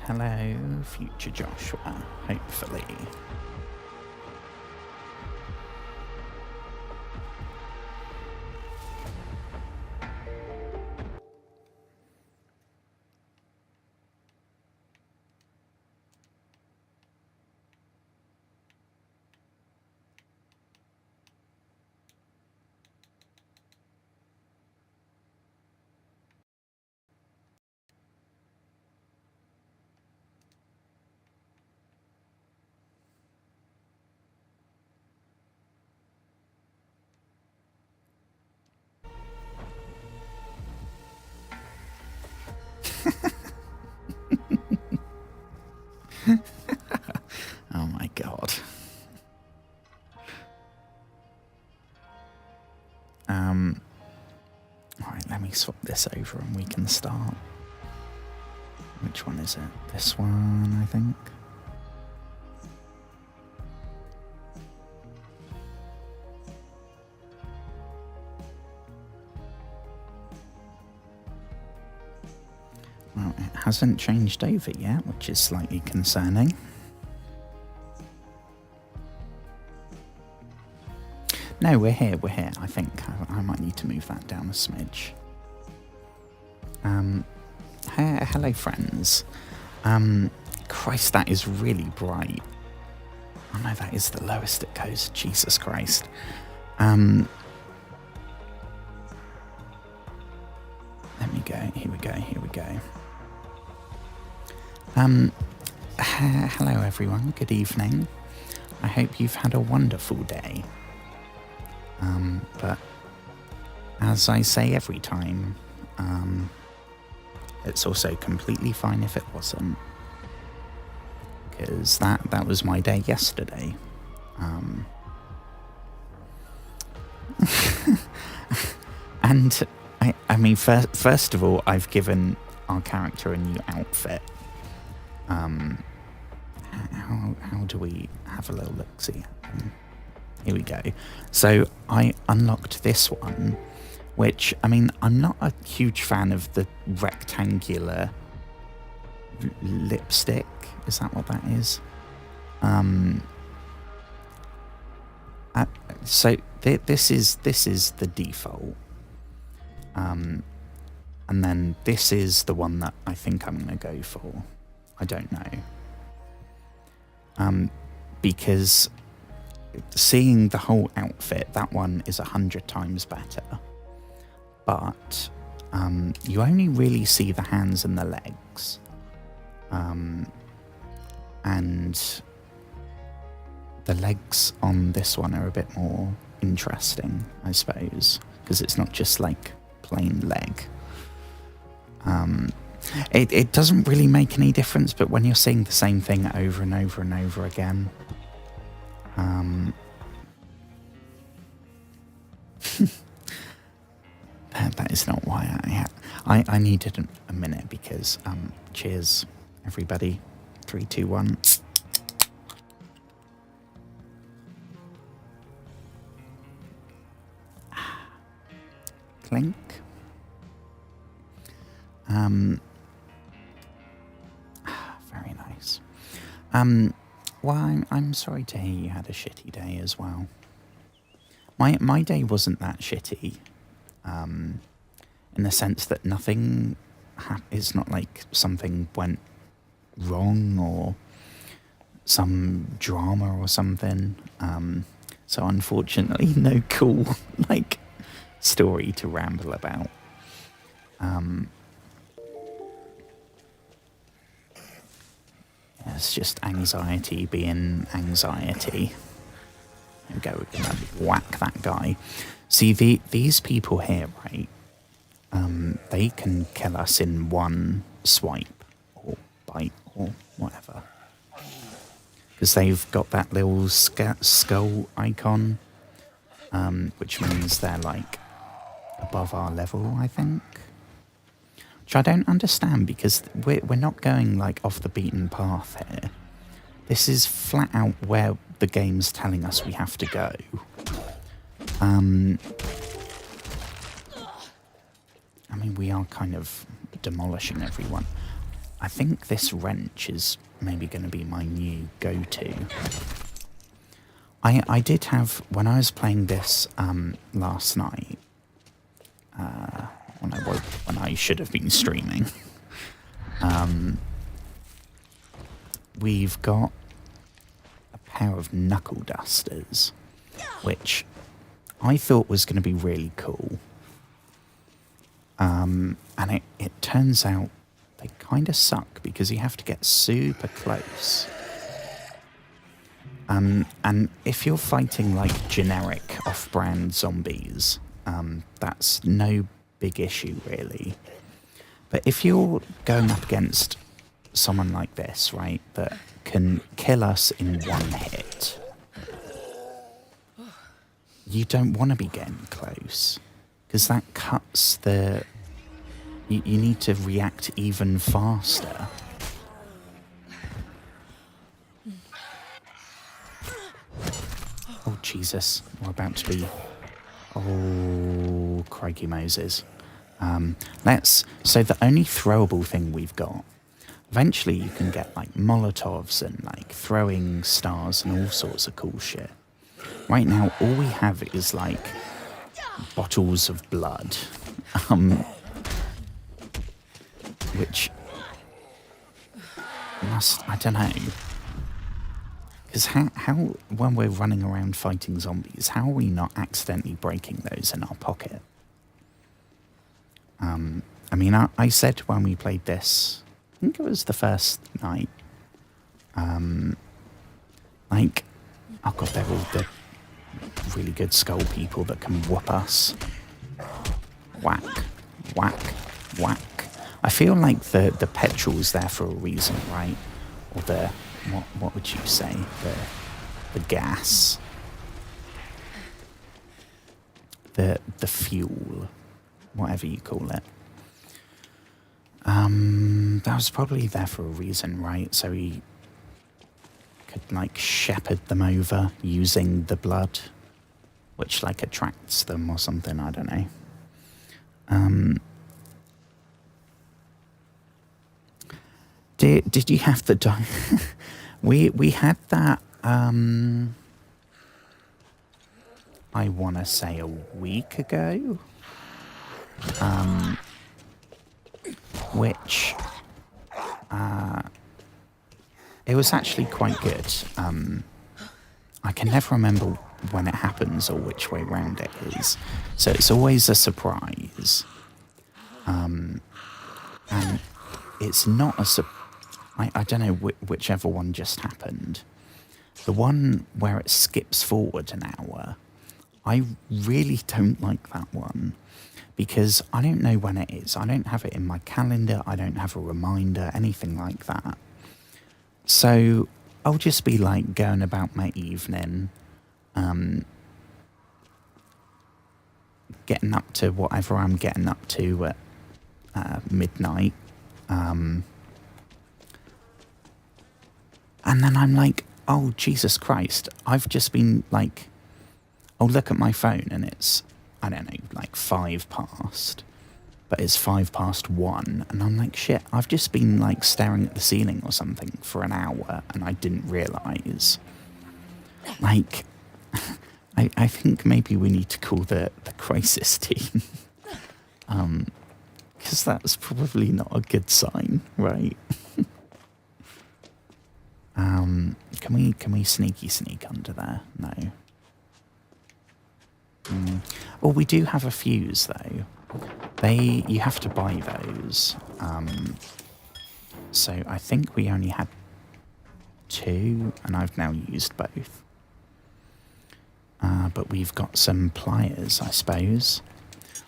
Hello, future Joshua, hopefully. Oh my god. Alright, let me swap this over and we can start. Which one is it? This one, I think. Well, it hasn't changed over yet, which is slightly concerning. No, we're here. I think I might need to move that down a smidge. Hello, friends. Christ, that is really bright. Oh no, that is the lowest it goes. Jesus Christ. Let me go. Here we go. Hello, everyone. Good evening. I hope you've had a wonderful day. But as I say every time, it's also completely fine if it wasn't, because that was my day yesterday. And I mean, first of all, I've given our character a new outfit. How do we have a little look-see? Here we go. So I unlocked this one, which, I mean, I'm not a huge fan of the rectangular lipstick. Is that what that is? So this is the default. And then this is the one that I think I'm going to go for. I don't know. Because seeing the whole outfit, that one is 100 times better. But you only really see the hands and the legs. And the legs on this one are a bit more interesting, I suppose, because it's not just like plain leg. It doesn't really make any difference, but when you're seeing the same thing over and over and over again, that is not why I needed a minute, because cheers everybody. 3, 2, 1. Clink. Very nice. Well, I'm sorry to hear you had a shitty day as well. My day wasn't that shitty, in the sense that nothing it's not like something went wrong or some drama or something. So unfortunately, no cool like story to ramble about. It's just anxiety being anxiety. There we go, we're gonna whack that guy. See, these people here, right? They can kill us in one swipe or bite or whatever. Because they've got that little skull icon, which means they're like above our level, I think. Which I don't understand, because we're not going like off the beaten path here. This is flat out where the game's telling us we have to go. I mean, we are kind of demolishing everyone. I think this wrench is maybe going to be my new go-to. I did have, when I was playing this last night, when I should have been streaming, we've got a pair of knuckle dusters, which I thought was going to be really cool. And it turns out they kind of suck because you have to get super close. And if you're fighting like generic off-brand zombies, that's no big issue really. But if you're going up against someone like this, right, that can kill us in one hit, you don't want to be getting close because that cuts the... You need to react even faster. Oh, Jesus. We're about to be... Oh, crikey Moses. So the only throwable thing we've got, eventually you can get like Molotovs and like throwing stars and all sorts of cool shit. Right now, all we have is like bottles of blood. Which must, I don't know. Because how, when we're running around fighting zombies, how are we not accidentally breaking those in our pocket? I mean, I said when we played this, I think it was the first night, like, oh god, they're all the really good skull people that can whoop us. Whack, whack, whack. I feel like the petrol's there for a reason, right? Or the, what would you say? The gas. The fuel. Whatever you call it. That was probably there for a reason, right? So he could like shepherd them over using the blood, which like attracts them or something, I don't know. Did you have the we had that I want to say a week ago, which it was actually quite good. I can never remember when it happens or which way round it is, so it's always a surprise, and it's not a surprise. I don't know whichever one just happened. The one where it skips forward an hour, I really don't like that one because I don't know when it is. I don't have it in my calendar. I don't have a reminder, anything like that. So I'll just be like going about my evening, getting up to whatever I'm getting up to at midnight. And then I'm like, oh, Jesus Christ, I've just been like, oh, look at my phone and it's, I don't know, like 5 past, but it's 5 past 1. And I'm like, shit, I've just been like staring at the ceiling or something for an hour and I didn't realise. Like, I think maybe we need to call the crisis team. Because that's probably not a good sign, right? Can we sneak under there? No. Oh, we do have a fuse though. You have to buy those. So I think we only had 2, and I've now used both. But we've got some pliers, I suppose.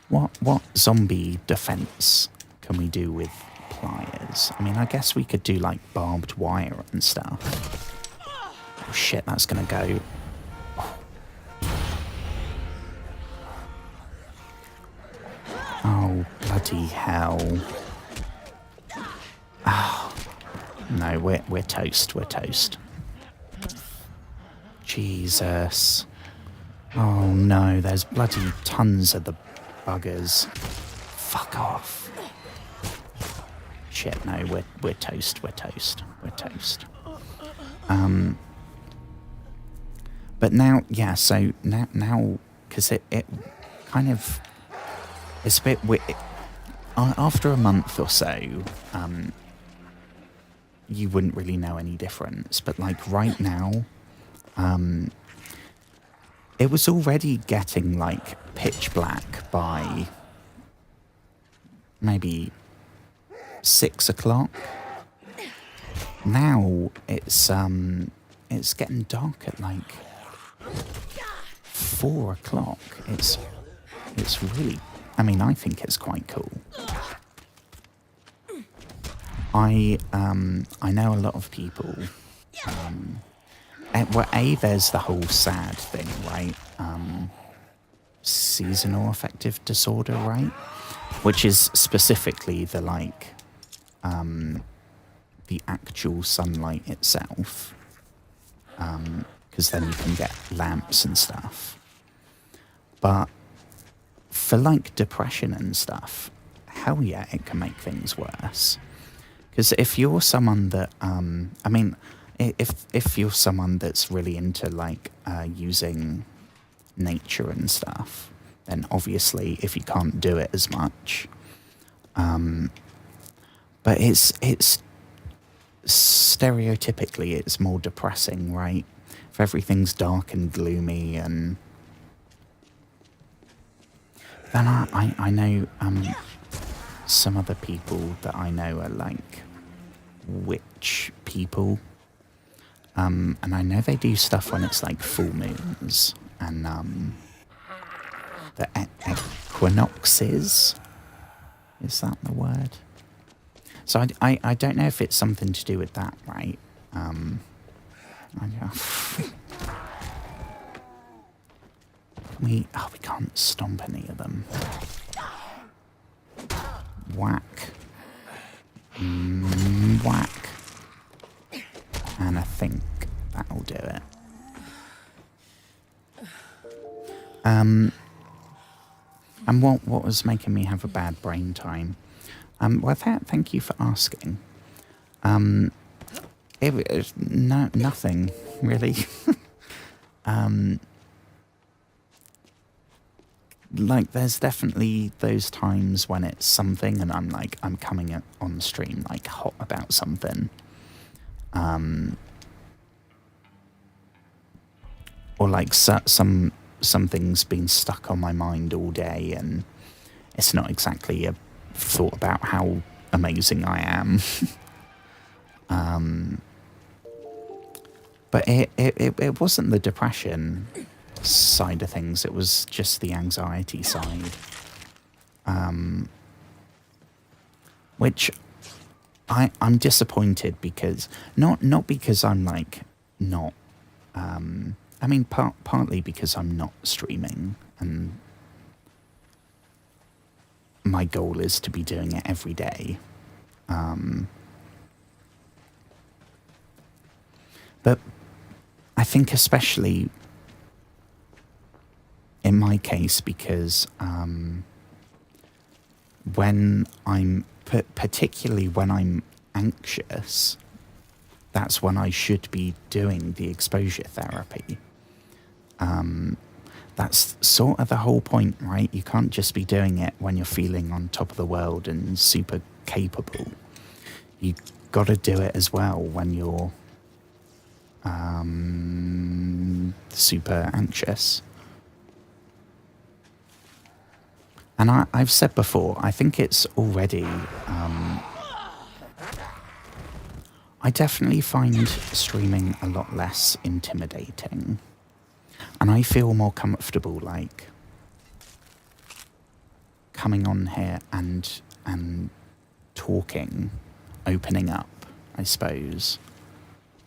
What zombie defense can we do with pliers? I mean, I guess we could do like barbed wire and stuff. Oh shit, that's gonna go. Oh, bloody hell. Oh, no, we're toast, we're toast. Jesus. Oh no, there's bloody tons of the buggers. Fuck off. Shit, no, we're toast, we're toast, we're toast. But now, yeah, so now, because it kind of, it's a bit weird. After a month or so, you wouldn't really know any difference. But like right now, it was already getting like pitch black by maybe 6 o'clock. Now it's getting dark at like 4 o'clock. It's really, I mean, I think it's quite cool. I know a lot of people. Well, there's the whole SAD thing, right? Seasonal affective disorder, right? Which is specifically the like, the actual sunlight itself. Because then you can get lamps and stuff. But for like depression and stuff, hell yeah, it can make things worse. Because if you're someone that, I mean, if you're someone that's really into like using nature and stuff, then obviously if you can't do it as much, but it's stereotypically it's more depressing, right? If everything's dark and gloomy, and then I know some other people that I know are like witch people, and I know they do stuff when it's like full moons and the equinoxes. Is that the word? So I don't know if it's something to do with that, right? We can't stomp any of them. Whack. Whack. And I think that'll do it. And what was making me have a bad brain time? Well, thank you for asking. It was nothing really. Like, there's definitely those times when it's something and I'm coming on stream like hot about something. Or like something's been stuck on my mind all day and it's not exactly a thought about how amazing I am. But it wasn't the depression side of things, it was just the anxiety side. Which I'm disappointed because not because I'm like not I mean partly because I'm not streaming and my goal is to be doing it every day. But I think especially in my case because when I'm particularly when I'm anxious, that's when I should be doing the exposure therapy. That's sort of the whole point, right? You can't just be doing it when you're feeling on top of the world and super capable. You got to do it as well when you're super anxious. And I've said before, I think it's already... I definitely find streaming a lot less intimidating. And I feel more comfortable, like, coming on here and talking, opening up, I suppose.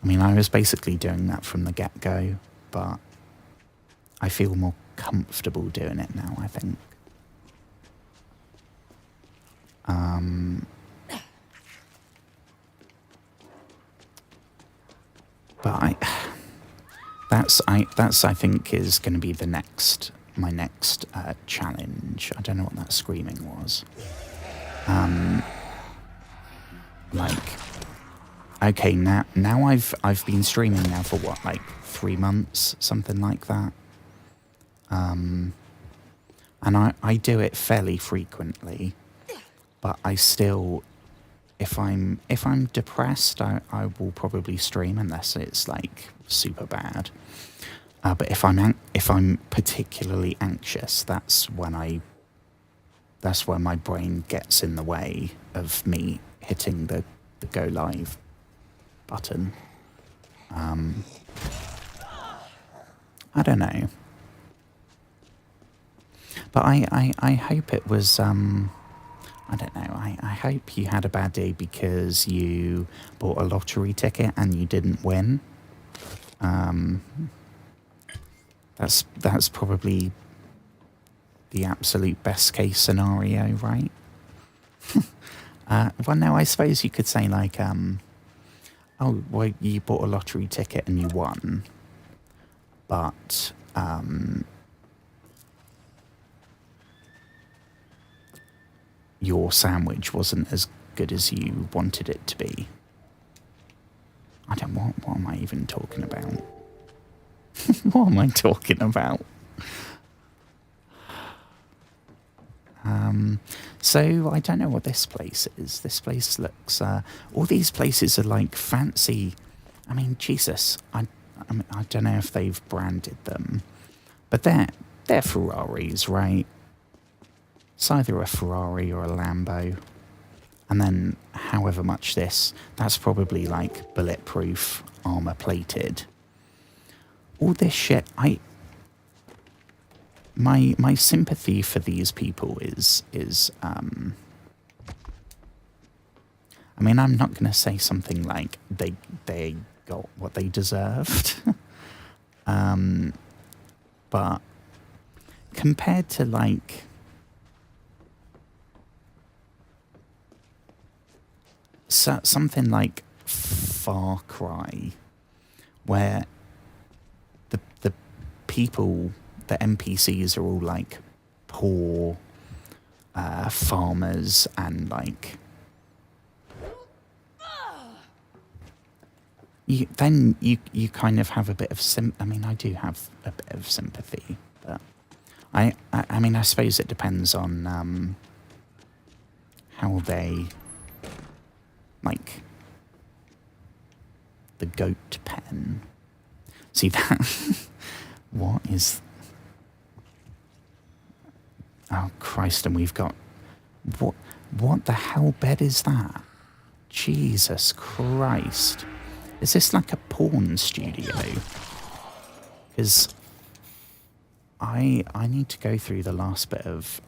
I mean, I was basically doing that from the get-go, but I feel more comfortable doing it now, I think. But that's I think is going to be my next challenge. I don't know what that screaming was. like, okay, now I've been streaming now for what, like 3 months, something like that. And I do it fairly frequently, but I still, if I'm depressed, I will probably stream unless it's like super bad. But if I'm particularly anxious, that's when my brain gets in the way of me hitting the go live button. I don't know. But I hope it was, I don't know, I hope you had a bad day because you bought a lottery ticket and you didn't win. That's probably the absolute best case scenario, right? Well, no, I suppose you could say like, oh, well, you bought a lottery ticket and you won, but your sandwich wasn't as good as you wanted it to be. I don't what am I even talking about? What am I talking about? So I don't know what this place is. This place looks, all these places are like fancy. I mean, Jesus, I don't know if they've branded them, but they're Ferraris, right? It's either a Ferrari or a Lambo. And then however much that's probably like bulletproof, armor plated. All this shit, my sympathy for these people is I mean, I'm not going to say something like they got what they deserved. But compared to like something like Far Cry, where the people, the NPCs are all like poor farmers and like you kind of have a bit of I mean, I do have a bit of sympathy, but I mean, I suppose it depends on how they like the goat pen. See that? What is? Oh Christ! And we've got what the hell bed is that? Jesus Christ! Is this like a porn studio? Because I need to go through the last bit of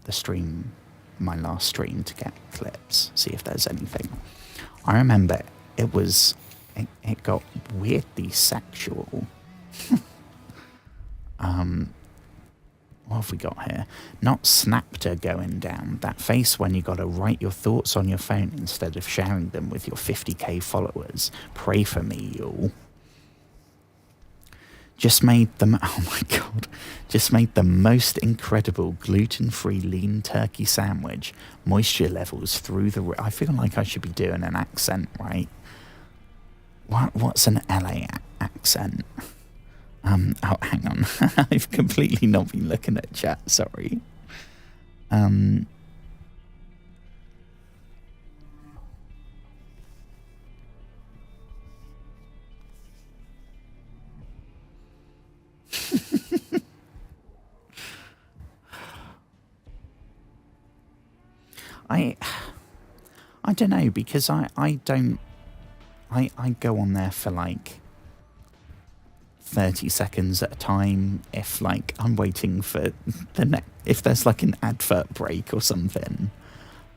the stream, my last stream, to get clips, see if there's anything. I remember it got weirdly sexual. What have we got here? Not Snapter going down. That face when you got to write your thoughts on your phone instead of sharing them with your 50k followers. Pray for me, y'all. Just made them, oh my God, just made the most incredible gluten-free lean turkey sandwich. Moisture levels through the, I feel like I should be doing an accent, right? What's an LA accent? Oh, hang on. I've completely not been looking at chat, sorry. I don't know, because I go on there for like 30 seconds at a time if like I'm waiting for the next, if there's like an advert break or something.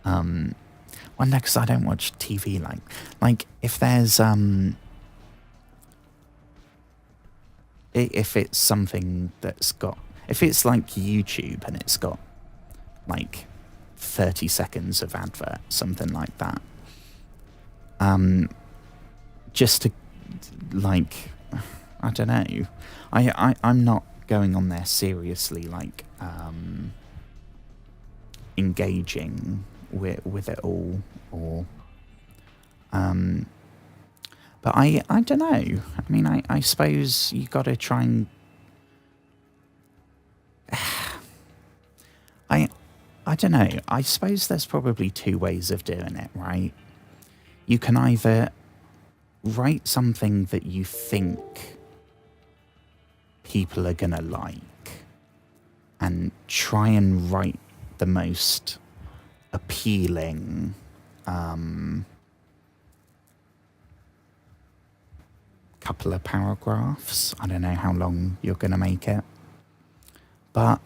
Well, no, because I don't watch TV, like if there's if it's something that's got, if it's like YouTube and it's got like 30 seconds of advert, something like that, just to like, I don't know, I'm not going on there seriously like engaging with it all, or But I don't know. I mean, I suppose you got to try and... I don't know. I suppose there's probably two ways of doing it, right? You can either write something that you think people are going to like and try and write the most appealing couple of paragraphs. I don't know how long you're going to make it, but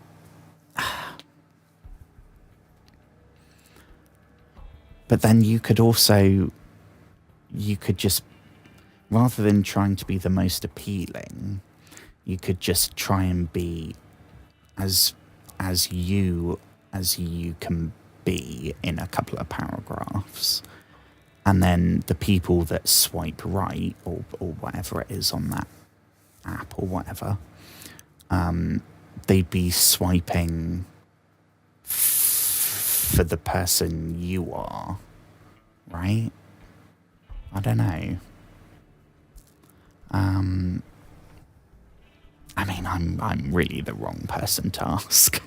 then you could just, rather than trying to be the most appealing, you could just try and be as you can be in a couple of paragraphs. And then the people that swipe right or whatever it is on that app or whatever, they'd be swiping for the person you are, right? I don't know. I mean, I'm really the wrong person to ask.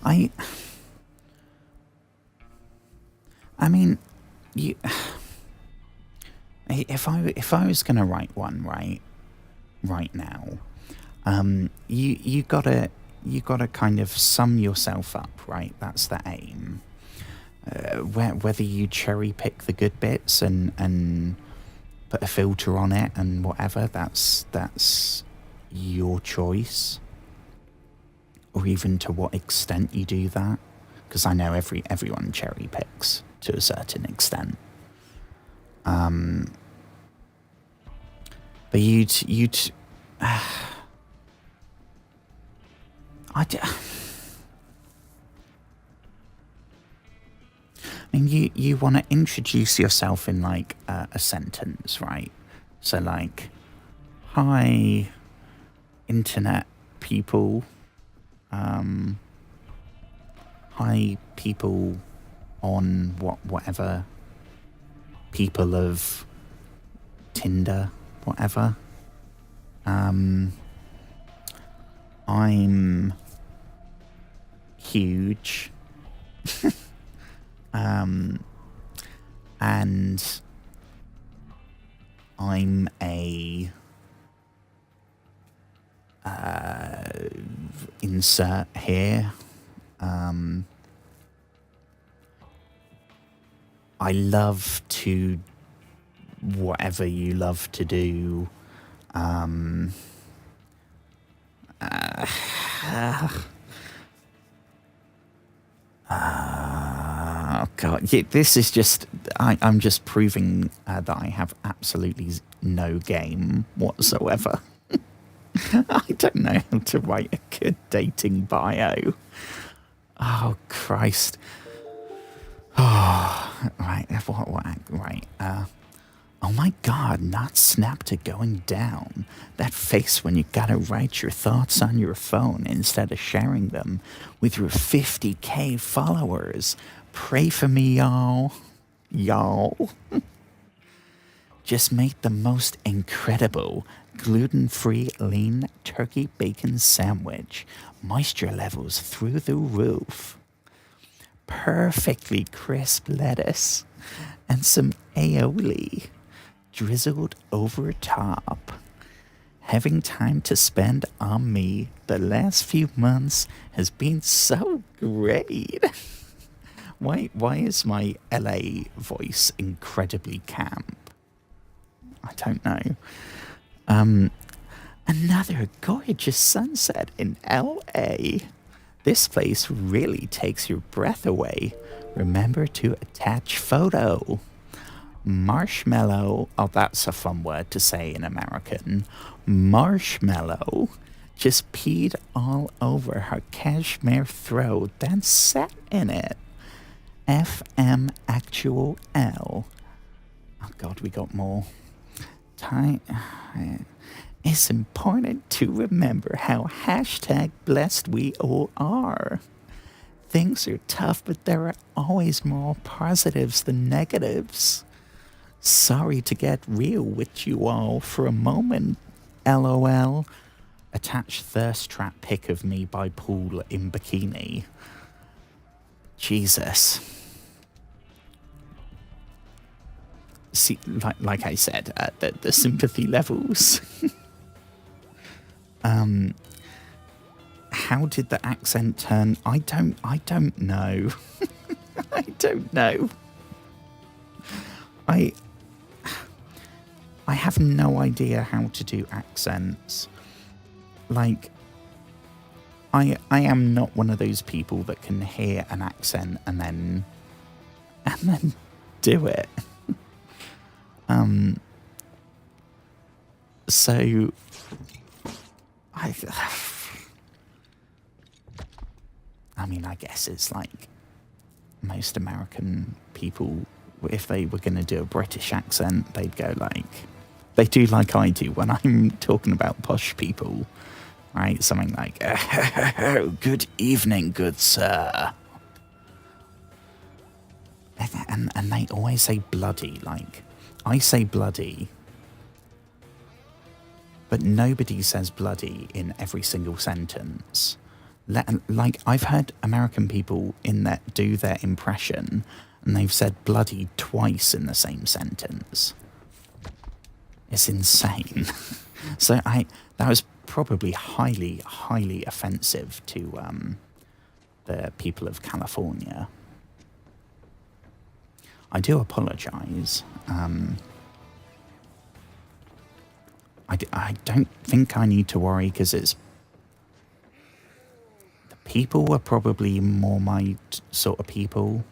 I mean, you. If I was gonna write one right now, you gotta kind of sum yourself up, right? That's the aim. Whether you cherry pick the good bits and put a filter on it and whatever, that's your choice. Or even to what extent you do that, because I know everyone cherry picks to a certain extent. But you'd I mean, you want to introduce yourself in like a sentence, right? So like, hi, internet people. Hi, people on whatever, people of Tinder, whatever. I'm huge. And I'm a insert here. I love to whatever you love to do. Oh God, this is just, I'm just proving that I have absolutely no game whatsoever. I don't know how to write a good dating bio. Oh, Christ. Oh, right, right. Oh my God, not snap to going down. That face when you gotta write your thoughts on your phone instead of sharing them with your 50K followers. Pray for me, y'all. Y'all. Just make the most incredible gluten-free lean turkey bacon sandwich. Moisture levels through the roof. Perfectly crisp lettuce and some aioli drizzled over top. Having time to spend on me the last few months has been so great. Why is my LA voice incredibly camp? I don't know. Another gorgeous sunset in LA. This place really takes your breath away. Remember to attach photo. Marshmallow. Oh, that's a fun word to say in American. Marshmallow just peed all over her cashmere throat, then sat in it. FM actual L. Oh God, we got more. It's important to remember how hashtag blessed we all are. Things are tough, but there are always more positives than negatives. Sorry to get real with you all for a moment. LOL. Attached thirst trap pic of me by pool in bikini. Jesus. See, like I said, the sympathy levels. How did the accent turn? I don't know. I don't know. I have no idea how to do accents. Like, I am not one of those people that can hear an accent and then do it. So I mean, I guess it's like most American people, if they were going to do a British accent, they'd go like, they do like I do when I'm talking about posh people, right? Something like, good evening, good sir. And they always say bloody, like, I say bloody, but nobody says bloody in every single sentence. Like, I've heard American people do their impression, and they've said bloody twice in the same sentence. It's insane. So that was probably highly, highly offensive to the people of California. I do apologise. I don't think I need to worry because it's... The people are probably more my sort of people.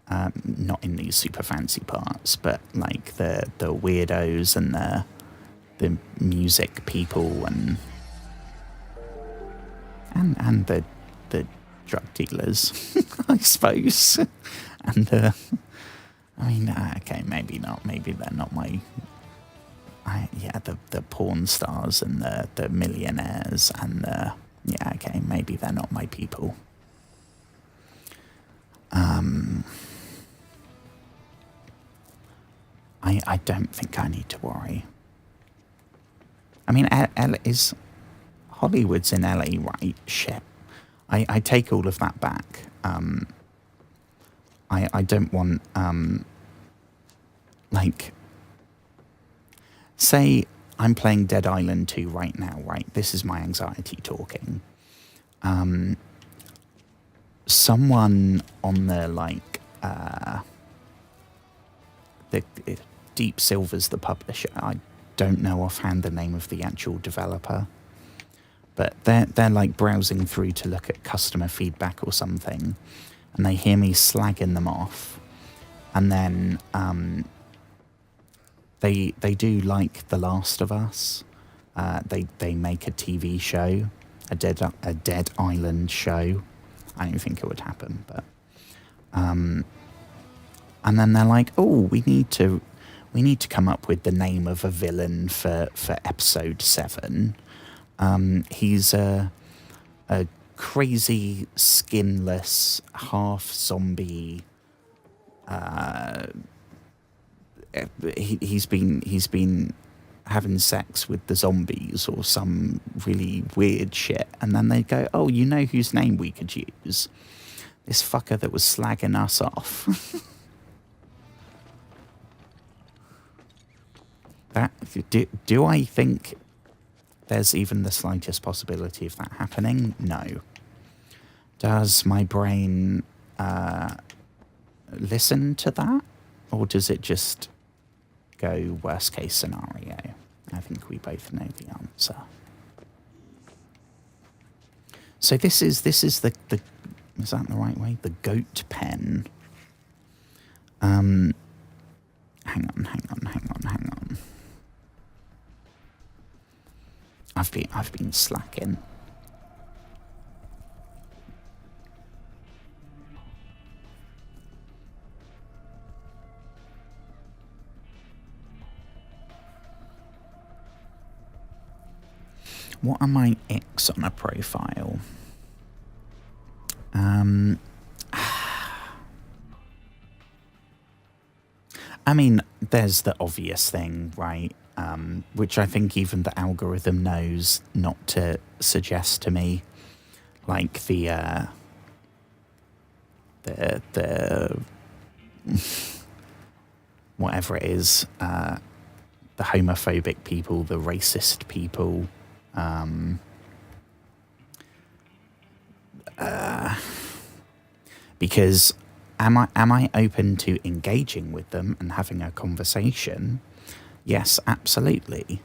Not in these super fancy parts, but like the weirdos and the music people and the drug dealers, I suppose. And I mean, okay, maybe not. Maybe they're not my... the porn stars and the millionaires and okay, maybe they're not my people. I don't think I need to worry. I mean, Hollywood's in LA, right? Shit. I take all of that back. I don't want, like, say I'm playing Dead Island 2 right now, right? This is my anxiety talking. Someone on the, like, the Deep Silver's the publisher. I don't know offhand the name of the actual developer, but they're like browsing through to look at customer feedback or something, and they hear me slagging them off, and then they do like The Last of Us. They make a TV show, a Dead Island show. I don't think it would happen, but and then they're like, oh, we need to come up with the name of a villain for episode 7. He's a crazy, skinless, half zombie. He's been having sex with the zombies or some really weird shit. And then they go, oh, you know whose name we could use? This fucker that was slagging us off. Do I think there's even the slightest possibility of that happening? No. Does my brain listen to that? Or does it just go worst case scenario? I think we both know the answer. So this is the is that the right way? The goat pen. Hang on. I've been slacking. What are my icks on a profile? I mean, there's the obvious thing, right? Which I think even the algorithm knows not to suggest to me, like the whatever it is, the homophobic people, the racist people, because am I open to engaging with them and having a conversation? Yes, absolutely.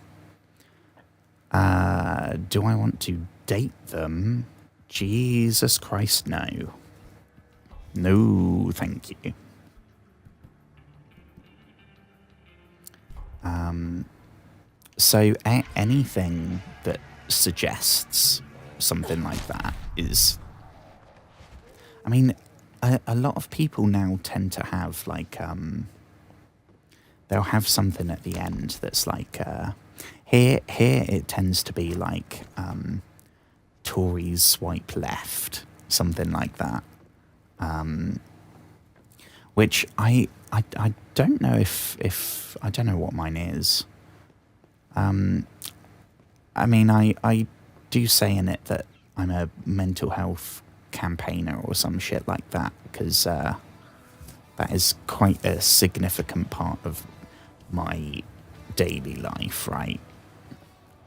Do I want to date them? Jesus Christ, no. No, thank you. So anything that suggests something like that is... I mean, a lot of people now tend to have, like, they'll have something at the end that's like, here it tends to be like, Tories swipe left, something like that. Which I don't know if I don't know what mine is. I mean, I do say in it that I'm a mental health campaigner or some shit like that, because that is quite a significant part of my daily life, right?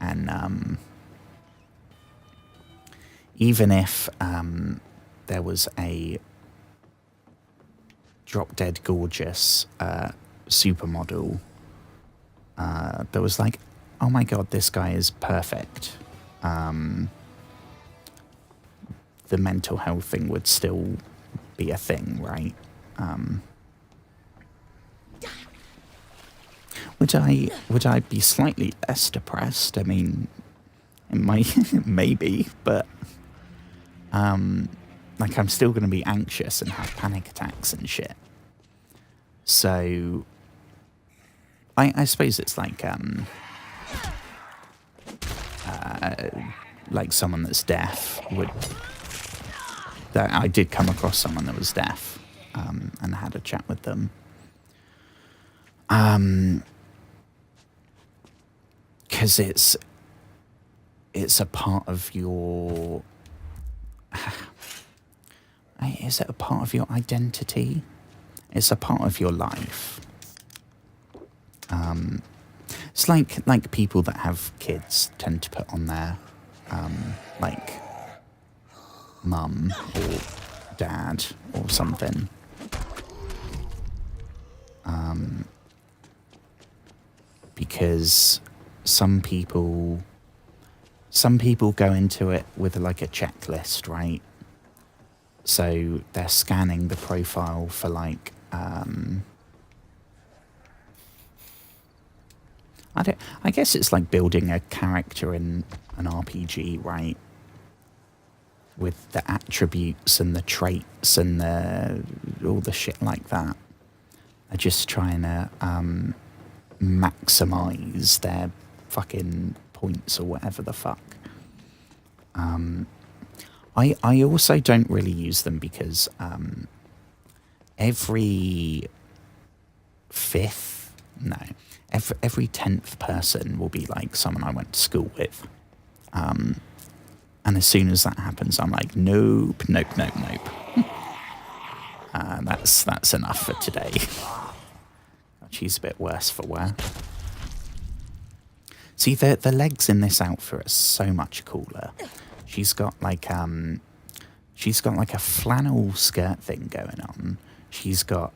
And even if there was a drop dead gorgeous supermodel that was like, oh my god, this guy is perfect, the mental health thing would still be a thing, right? Would I be slightly less depressed? I mean, it might, maybe, but like, I'm still going to be anxious and have panic attacks and shit. So I suppose it's like someone that's deaf would... That I did come across someone that was deaf, and had a chat with them. Because it's a part of your... Is it a part of your identity? It's a part of your life. It's like people that have kids tend to put on their, like, mum or dad or something. Because some people go into it with like a checklist, right? So they're scanning the profile for like, I guess it's like building a character in an RPG, right? With the attributes and the traits and all the shit like that. They're just trying to maximize their fucking points or whatever the fuck. I also don't really use them because every 10th person will be like someone I went to school with. And as soon as that happens, I'm like, nope. That's enough for today. She's a bit worse for wear. See, the legs in this outfit are so much cooler. She's got like a flannel skirt thing going on. She's got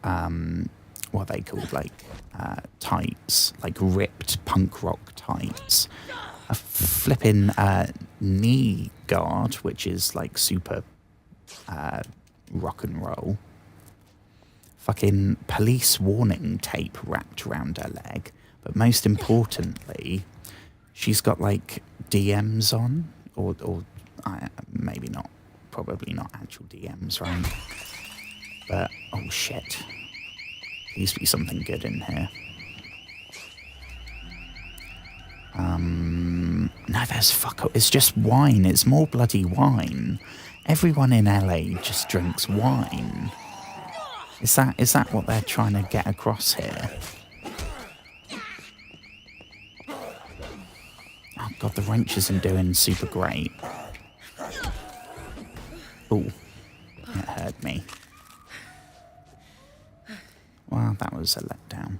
what are they called, like tights, like ripped punk rock tights. A flipping knee guard, which is like super rock and roll. Fucking police warning tape wrapped around her leg. But most importantly, she's got like DMs on, or maybe not, probably not actual DMs, right? But oh shit, please be something good in here. No, No, there's fuck up. It's just wine. It's more bloody wine. Everyone in LA just drinks wine. Is that what they're trying to get across here? Oh god, the wrench isn't doing super great. Ooh, it hurt me. Well, that was a letdown.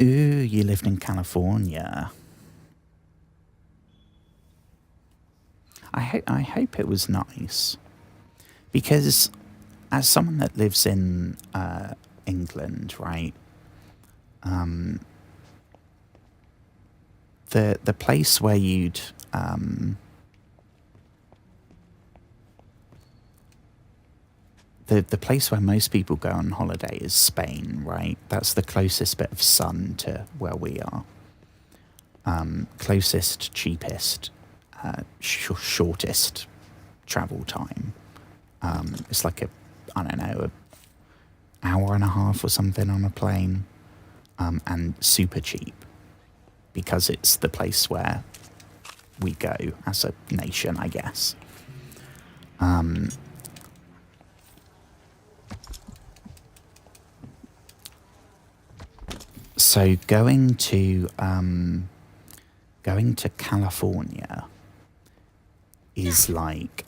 Ooh, you lived in California. I hope it was nice. Because as someone that lives in England, right? The place where you'd the place where most people go on holiday is Spain, right? That's the closest bit of sun to where we are. Closest, cheapest, shortest travel time. It's like an hour and a half or something on a plane, and super cheap because it's the place where we go as a nation, I guess. So going to California is like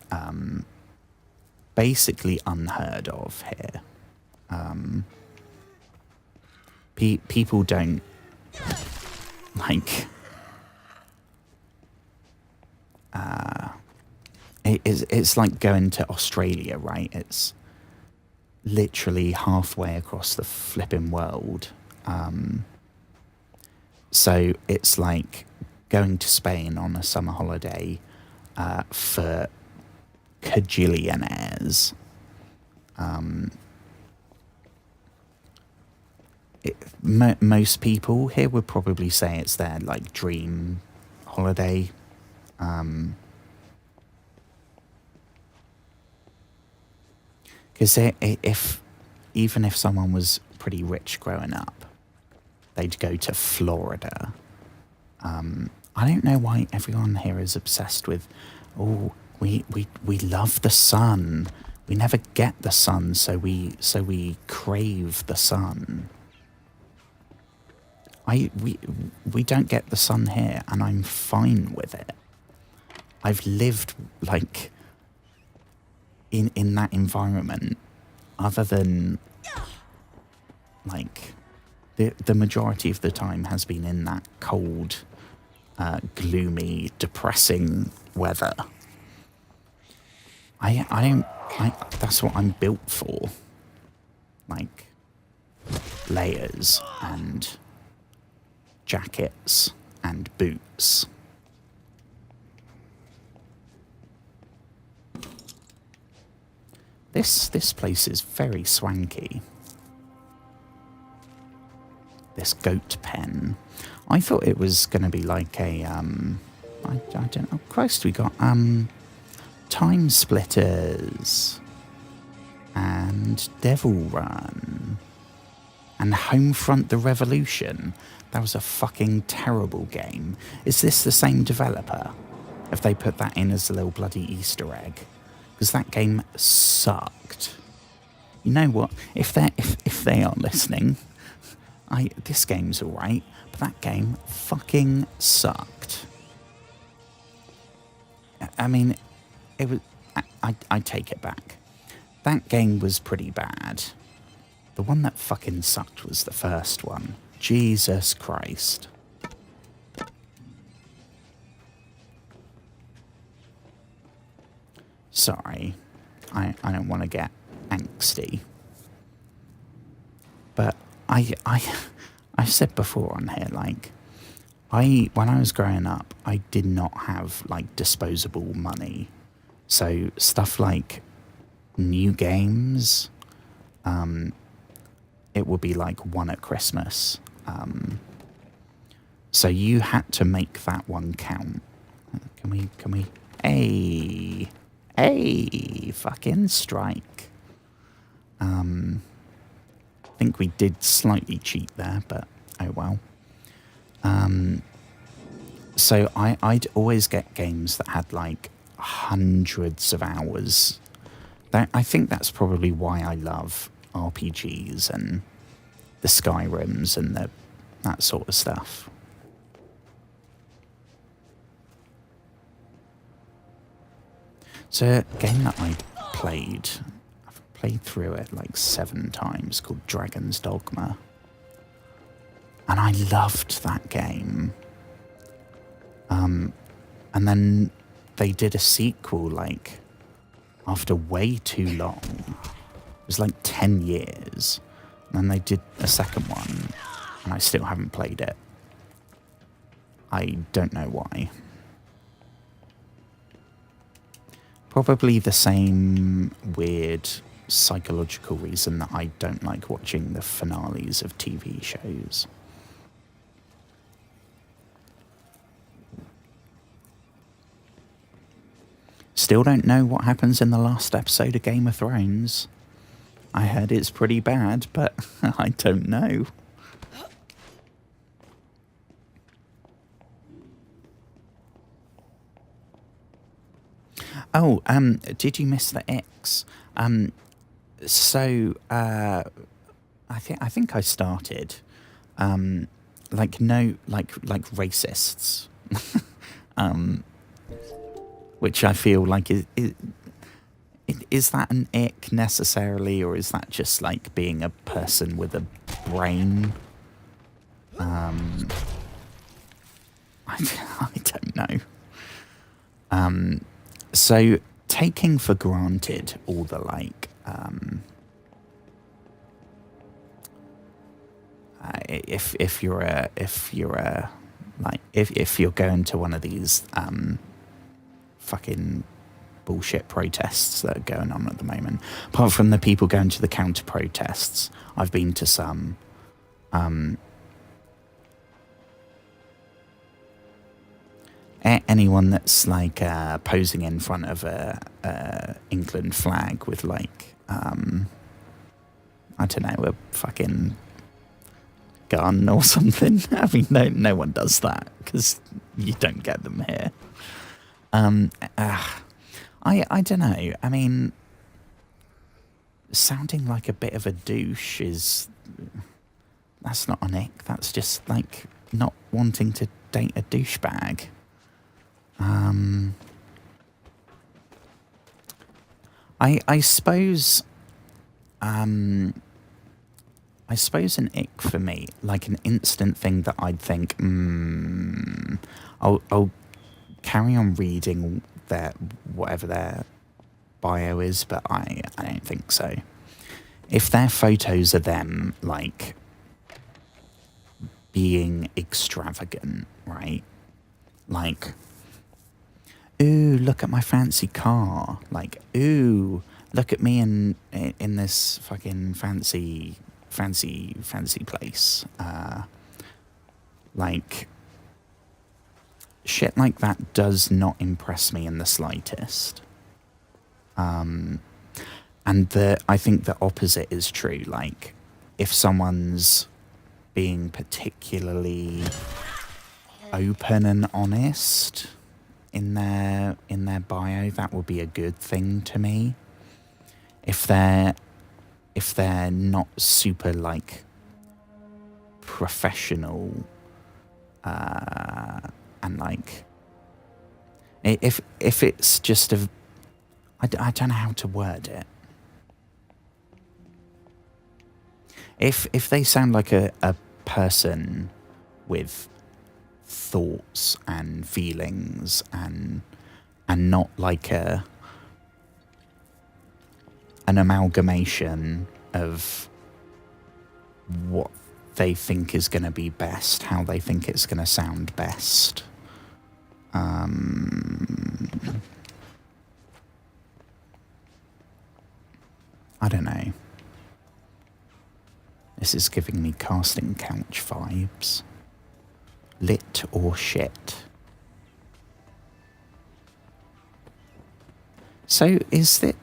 basically unheard of here. People don't like. It's like going to Australia, right? It's literally halfway across the flipping world. So it's like going to Spain on a summer holiday for cajillionaires. Most people here would probably say it's their like dream holiday. Because even if someone was pretty rich growing up, they'd go to Florida. I don't know why everyone here is obsessed with, oh, we love the sun. We never get the sun, so we crave the sun. We don't get the sun here, and I'm fine with it. I've lived like in that environment, other than like the majority of the time has been in that cold, gloomy, depressing weather. That's what I'm built for. Like layers and jackets and boots. This place is very swanky. This goat pen. I thought it was going to be like a I don't know. Christ, we got Time Splitters and Devil Run and Homefront the Revolution. That was a fucking terrible game. Is this the same developer? Have they put that in as a little bloody Easter egg? Because that game sucked. You know what? If they are listening, this game's alright, but that game fucking sucked. I mean, it was. I take it back. That game was pretty bad. The one that fucking sucked was the first one. Jesus Christ. Sorry, I don't want to get angsty. But I've said before on here, like, when I was growing up, I did not have, like, disposable money. So stuff like new games, it would be like one at Christmas. So you had to make that one count. Can we? Hey, fucking strike. I think we did slightly cheat there, but oh well. So I'd always get games that had like hundreds of hours. I think that's probably why I love RPGs and the Skyrims and that sort of stuff. So a game that I've played through it like 7 times, called Dragon's Dogma. And I loved that game. And then they did a sequel like after way too long. It was like 10 years. And then they did a second one and I still haven't played it. I don't know why. Probably the same weird psychological reason that I don't like watching the finales of TV shows. Still don't know what happens in the last episode of Game of Thrones. I heard it's pretty bad, but I don't know. Oh, did you miss the X? So I think I started like racists. Which I feel like is that an ick necessarily, or is that just like being a person with a brain? I don't know. So taking for granted all the like, if you're going to one of these fucking bullshit protests that are going on at the moment, apart from the people going to the counter protests, I've been to some. Anyone that's like posing in front of a England flag with like I don't know, a fucking gun or something. I mean, no one does that because you don't get them here. I don't know. I mean, sounding like a bit of a douche that's not an ick. That's just like not wanting to date a douchebag. I suppose an ick for me, like an instant thing that I'd think, I'll carry on reading whatever their bio is, but I don't think so. If their photos are them like being extravagant, right? Like, ooh, look at my fancy car. Like, ooh, look at me in this fucking fancy place. Like, shit like that does not impress me in the slightest. And I think the opposite is true. Like, if someone's being particularly open and honest in their bio, that would be a good thing to me. If they're not super like professional, and like if it's just I don't know how to word it. If they sound like a person with thoughts and feelings and not like an amalgamation of what they think is going to be best, how they think it's going to sound best. I don't know. This is giving me casting couch vibes. Lit or shit. So is it?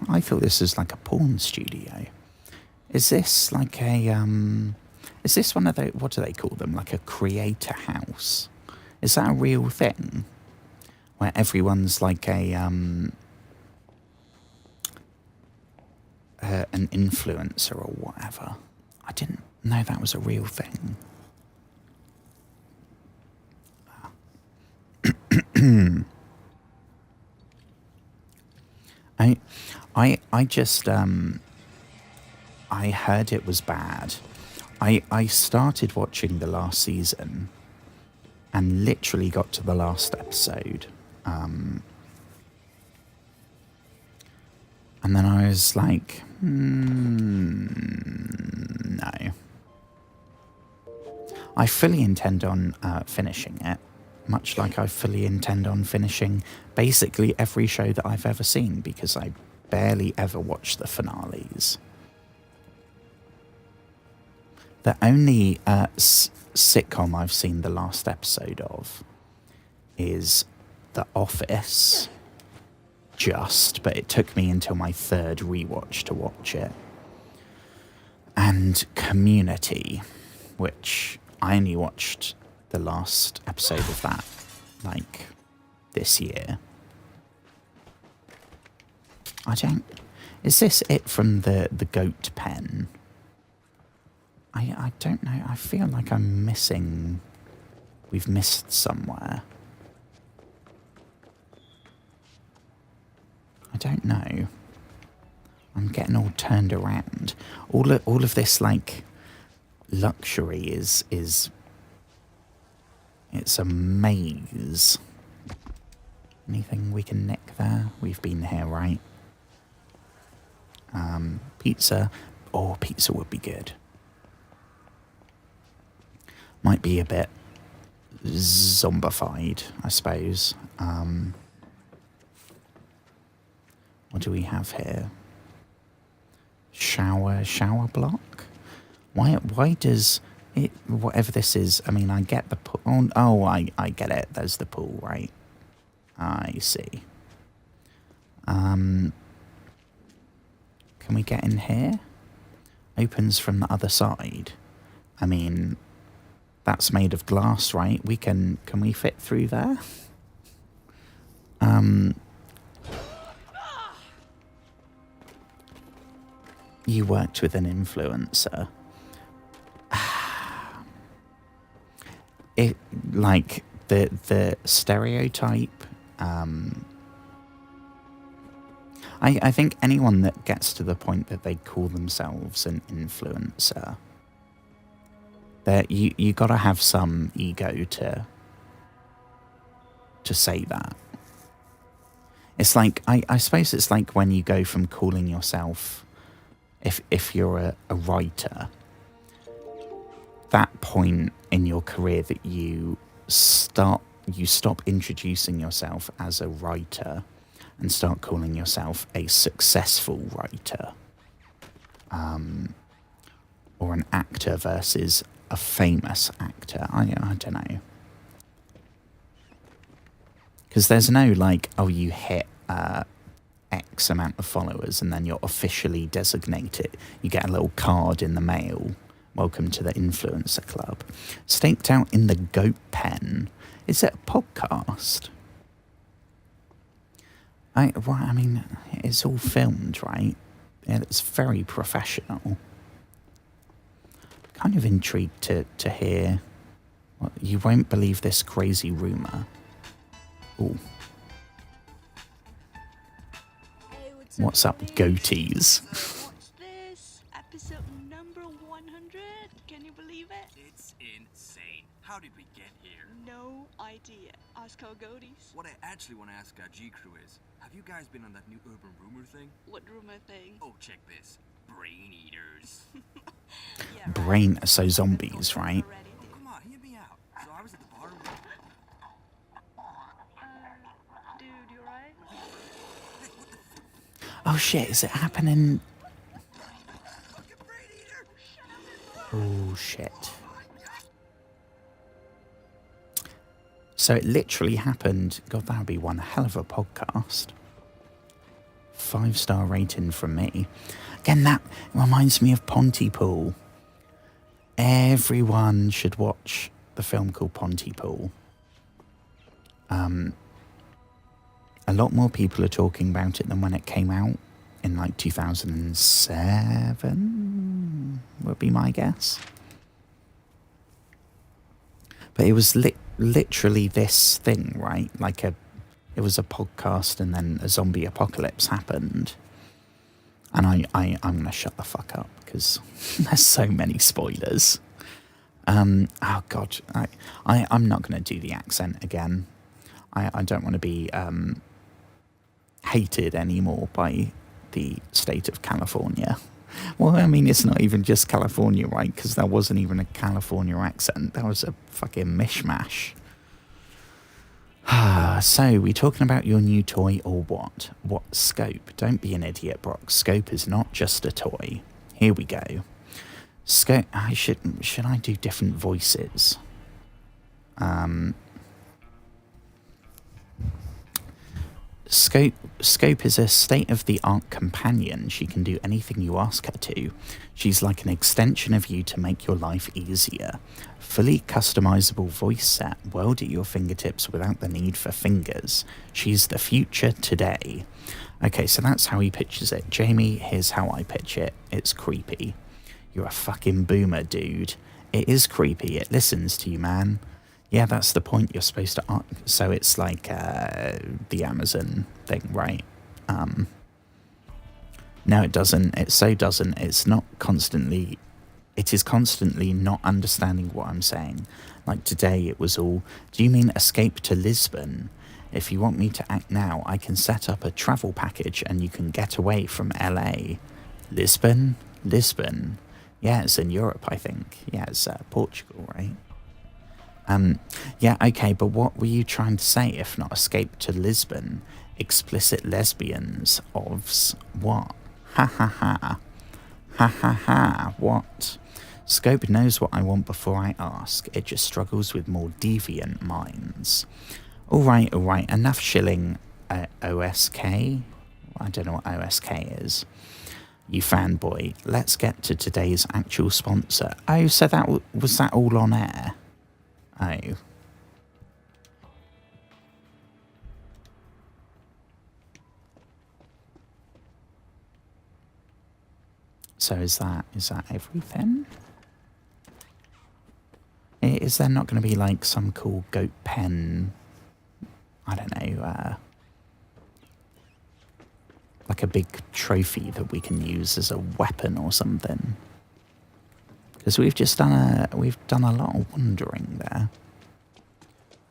I thought this was like a porn studio. Is this like a Is this one of the, what do they call them? Like a creator house? Is that a real thing? Where everyone's like an influencer or whatever. I didn't know that was a real thing. I just I heard it was bad. I started watching the last season and literally got to the last episode. And then I was like, no. I fully intend on finishing it, much like I fully intend on finishing basically every show that I've ever seen, because I barely ever watch the finales. The only sitcom I've seen the last episode of is The Office, but it took me until my third rewatch to watch it. And Community, which I only watched the last episode of that, like, this year. Is this it from the goat pen? I don't know. I feel like we've missed somewhere. I don't know. I'm getting all turned around. All of this, like, luxury is it's a maze. Anything we can nick there? We've been here, right? Pizza. Oh, pizza would be good. Might be a bit zombified, I suppose. What do we have here? Shower block? Why does it, whatever this is, I mean, I get the pool. Oh, I get it. There's the pool, right? I see. Can we get in here? Opens from the other side. I mean, that's made of glass, right? Can we fit through there? You worked with an influencer. It, like, the stereotype, I think anyone that gets to the point that they call themselves an influencer, that you gotta have some ego to say that. It's like, I suppose it's like when you go from calling yourself, if you're a writer, that point in your career that you stop introducing yourself as a writer and start calling yourself a successful writer, or an actor versus a famous actor. I don't know. Because there's no, like, oh, you hit X amount of followers and then you're officially designated. You get a little card in the mail. Welcome to the influencer club. Staked out in the goat pen. Is it a podcast? I mean, it's all filmed, right? It's very professional. Kind of intrigued to hear. Well, you won't believe this crazy rumor. Ooh. What's up, goatees? What's this? Episode number 100? Can you believe it? It's insane. How did we get here? No idea. Ask our goatees. What I actually want to ask our G crew is, have you guys been on that new urban rumor thing? What rumor thing? Oh, check this. Brain eaters. Yeah, right. Brain, so zombies, right? Oh, come on, hear me out. So I was at the bar with... Dude, you alright? Hey, what the f... Oh shit, is it happening? Fucking brain eater! Oh shit. So it literally happened. God, that would be one hell of a podcast. 5-star rating from me. Again, that reminds me of Pontypool. everyone should watch the film called Pontypool. A lot more people are talking about it than when it came out in like 2007, would be my guess. But it was literally this thing, right? Like it was a podcast and then a zombie apocalypse happened. And I'm going to shut the fuck up because there's so many spoilers. Oh, God. I'm not going to do the accent again. I don't want to be hated anymore by the state of California. Well, I mean, it's not even just California, right? Because there wasn't even a California accent. That was a fucking mishmash. So, we talking about your new toy or what? What scope? Don't be an idiot, Brock. Scope is not just a toy. Here we go. Scope. Should I do different voices? Scope is a state-of-the-art companion. She can do anything you ask her to. She's like an extension of you to make your life easier. Fully customizable voice set, world at your fingertips without the need for fingers. She's the future today. Okay, so that's how he pitches it. Jamie, here's how I pitch it. It's creepy. You're a fucking boomer, dude. It is creepy. It listens to you, man. Yeah, that's the point. You're supposed to... So it's like the Amazon thing, right? No, it doesn't. It so doesn't. It's not constantly... It is constantly not understanding what I'm saying. Like today, it was all, do you mean escape to Lisbon? If you want me to act now, I can set up a travel package and you can get away from LA. Lisbon? Lisbon. Yeah, it's in Europe, I think. Yeah, it's Portugal, right? Yeah, okay, but what were you trying to say, if not escape to Lisbon? Explicit lesbians, ofs, what? Ha ha ha. Ha ha ha, what? Scope knows what I want before I ask. It just struggles with more deviant minds. Alright, enough shilling OSK. I don't know what OSK is. You fanboy. Let's get to today's actual sponsor. Oh, so was that all on air? Oh. So is that everything? Is there not going to be like some cool goat pen? I don't know. Like a big trophy that we can use as a weapon or something. Because we've done a lot of wandering there.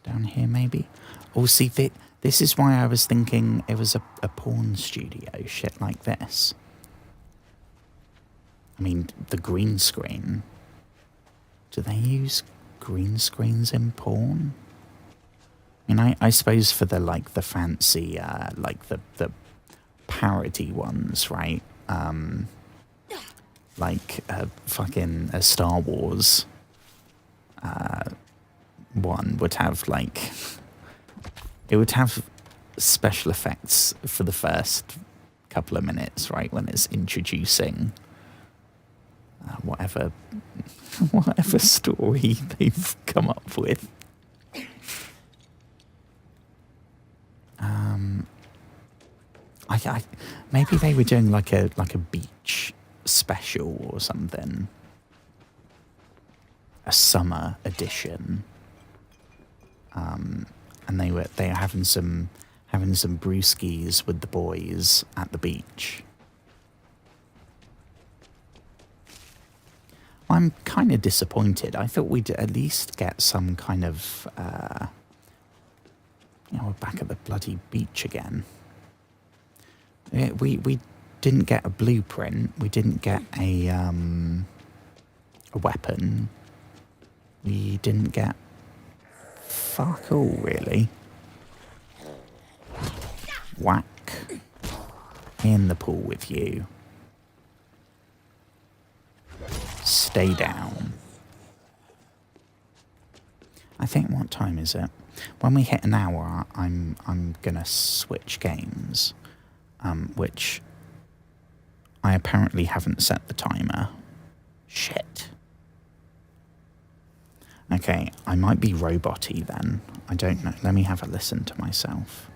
Down here, maybe. Oh, see, this is why I was thinking it was a porn studio, shit like this. I mean, the green screen. Do they use green screens in porn? I mean, I suppose for the fancy, like the parody ones, right? Like fucking a Star Wars one would have it would have special effects for the first couple of minutes, right, when it's introducing whatever story they've come up with. I maybe they were doing like a beach special or something, a summer edition, and they were having some brewskis with the boys at the beach. I'm kind of disappointed. I thought we'd at least get some kind of we're back at the bloody beach again. We didn't get a blueprint. We didn't get a weapon. We didn't get fuck all, really. Whack. In the pool with you. Stay down. I think, what time is it? When we hit an hour, I'm gonna switch games, which I apparently haven't set the timer. Shit. Okay, I might be robot-y then. I don't know. Let me have a listen to myself.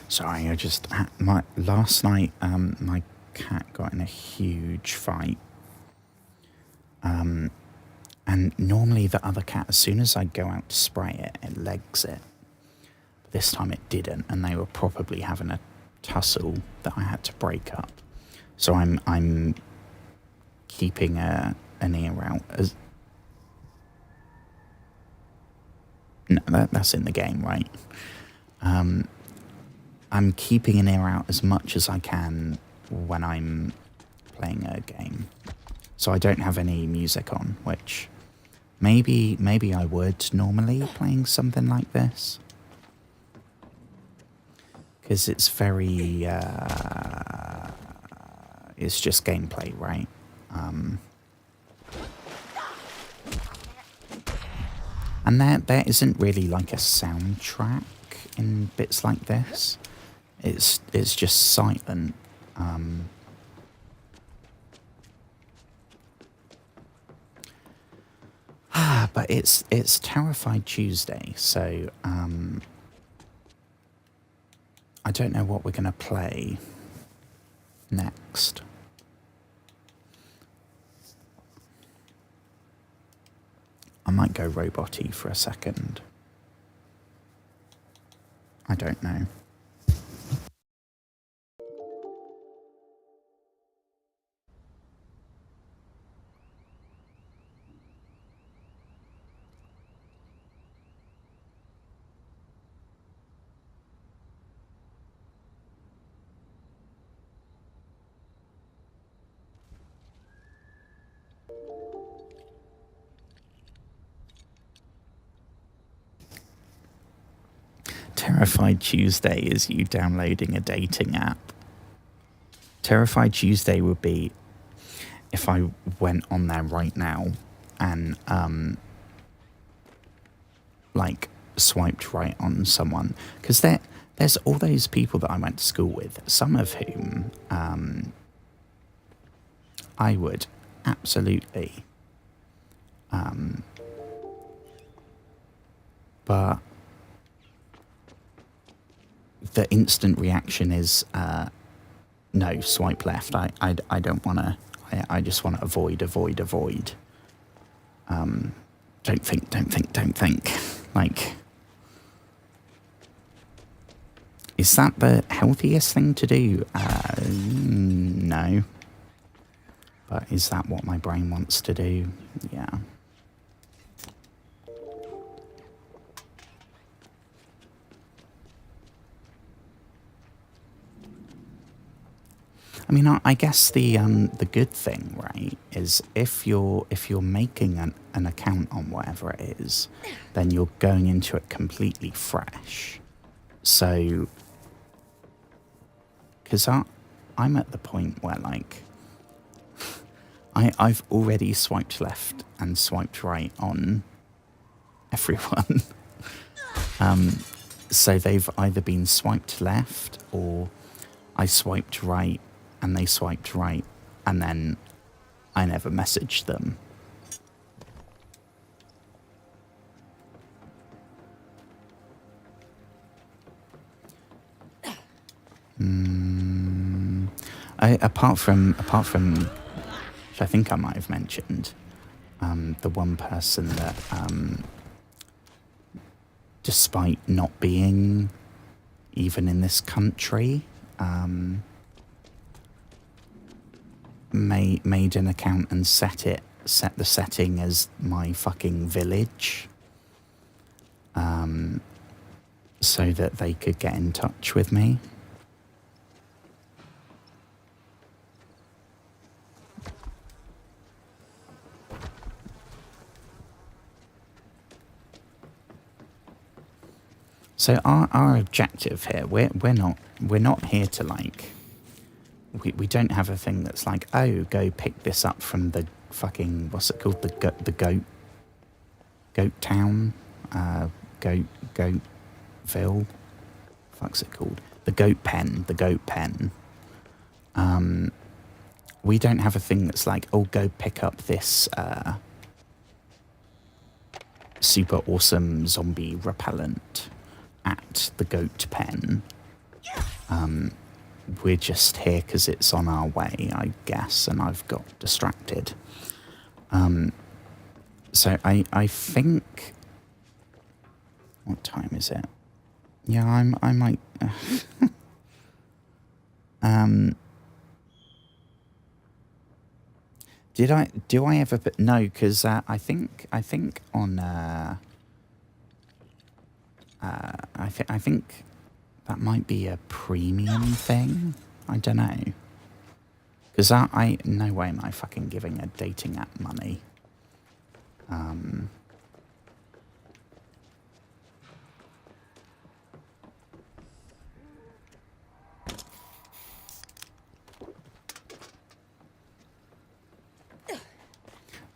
Sorry, I just last night my cat got in a huge fight. And normally the other cat, as soon as I go out to spray it, it legs it. But this time it didn't, and they were probably having a tussle that I had to break up. So I'm keeping an ear out. No, that's in the game, right? I'm keeping an ear out as much as I can when I'm playing a game. So I don't have any music on, which maybe I would normally playing something like this. Because it's very, it's just gameplay, right? And there isn't really like a soundtrack in bits like this. It's just silent. But it's Terrified Tuesday, so I don't know what we're gonna play next. I might go robot-y for a second. I don't know. Terrified Tuesday is you downloading a dating app. Terrified Tuesday would be if I went on there right now and like swiped right on someone, because there's all those people that I went to school with, some of whom I would absolutely but the instant reaction is no, swipe left. I don't want to. I just want to avoid. Don't think. Like, is that the healthiest thing to do? No. But is that what my brain wants to do? Yeah. I mean, I guess the good thing, right, is if you're making an account on whatever it is, then you're going into it completely fresh. So, because I'm at the point where, like, I've already swiped left and swiped right on everyone. So they've either been swiped left or I swiped right and they swiped right, and then I never messaged them. Apart from, which I think I might have mentioned, the one person that, despite not being even in this country, made an account and set the setting as my fucking village. so that they could get in touch with me. So our objective here, we're not here to like, we don't have a thing that's like, oh, go pick this up from the fucking, what's it called, the goat town, goatville, fuck's it called, the goat pen. We don't have a thing that's like, oh, go pick up this super awesome zombie repellent at the goat pen. We're just here because it's on our way, I guess, and I've got distracted. So I think, what time is it? Yeah, I might. Do I ever put no? Because I think on I think that might be a premium thing. I don't know. Because I no way am I fucking giving a dating app money.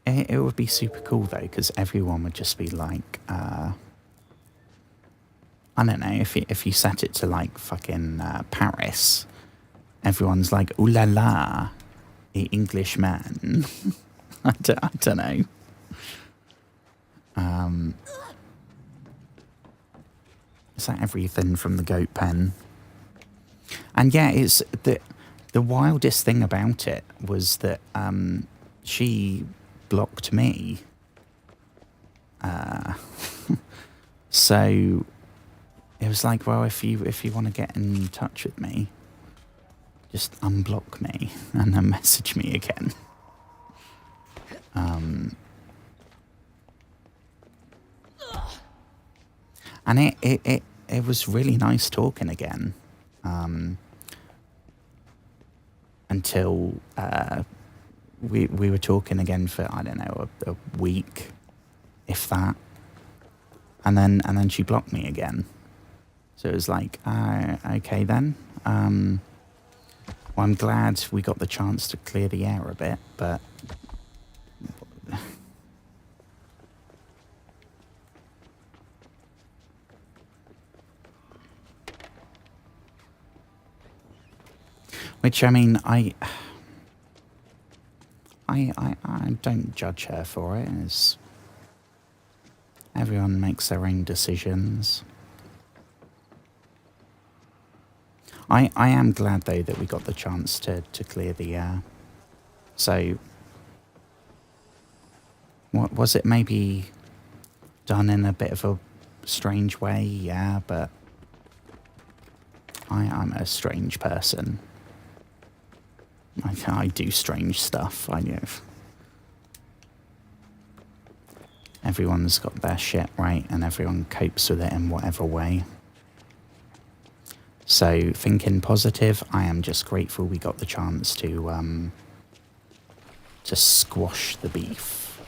It would be super cool though, because everyone would just be like, I don't know, if you set it to like fucking Paris, everyone's like, ooh la la, a English man. I don't know. Is that everything from the goat pen? And yeah, it's the wildest thing about it was that she blocked me. So it was like, well, if you want to get in touch with me, just unblock me and then message me again. And it was really nice talking again. Until we were talking again for, I don't know, a week, if that. And then she blocked me again. So it was like, okay then. Well, I'm glad we got the chance to clear the air a bit, but which, I mean, I don't judge her for it. It's, everyone makes their own decisions. I am glad, though, that we got the chance to clear the air. So, what was it, maybe done in a bit of a strange way? Yeah, but I'm a strange person. I do strange stuff. I know. Everyone's got their shit right, and everyone copes with it in whatever way. So, thinking positive, I am just grateful we got the chance to squash the beef.